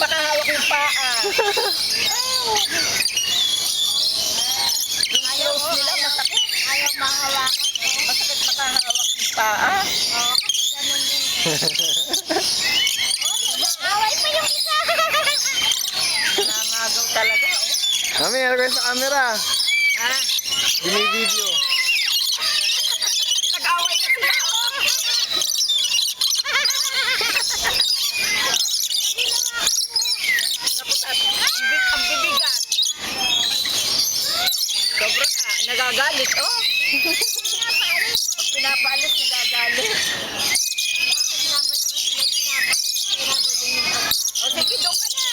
makahawak yung paa. Yung close nila, masakit. Ayaw mahawakan. Masakit makahawak yung paa. Oo, kasi ganun yun. Away pa yung isa. Nangagaw talaga, oh. Mami, ano kayo sa camera? Ha? Bini-video. Nag-away na sila, oh. Ang bibigat. Sobra ka. Nagagalit, oh. Pag pinapaalis, nagagalit. O, sige, doon ka na.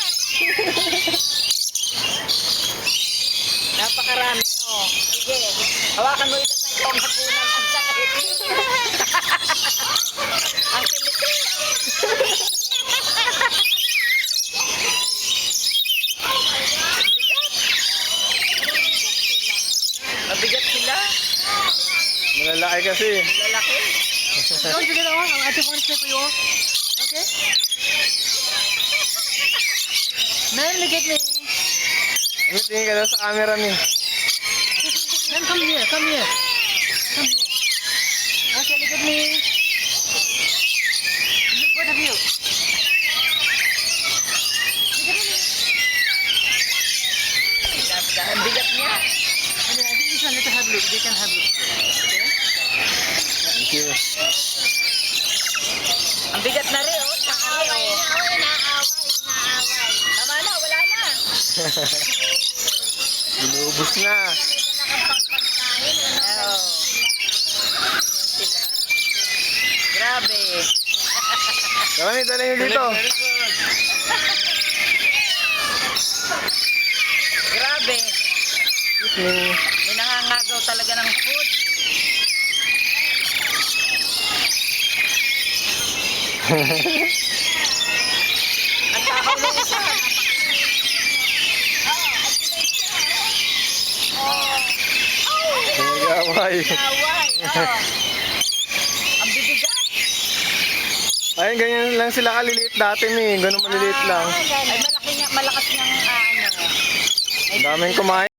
Napakarami, oh. Sige, hawakan mo ulit ng panghapunan. Ang sakit. Ang kiliti. Mabigat sila. Malalaki kasi. Lalaki. Don't you get on? I just want to stay for you. Okay? Man, look at me. Mami, tingin ka daw sa camera, Mi. Man, come here. Come here. Come here. Okay, look at me. Look, both of you. Look at me. Ang bigat niya. And I think this one, let her have look. They can have look. Okay? Thank you. Ang bigat na rin, oh. Nakari, Naaway oh. na, oh, naaway. Tama na, wala na. Inubos na. Oh. Ayan sila. Grabe. Mami, dala nyo dito. Grabe. Excuse me. May nangangagaw talaga ng food. Ang takaw ng isa. Nagaway. Away. Oh. Ang bibigat. Ayun, ganyan lang sila kaliliit dati, Mi. Ganun maliliit lang. Ay, malaki nga, malakas niyang ano. Daming kumain.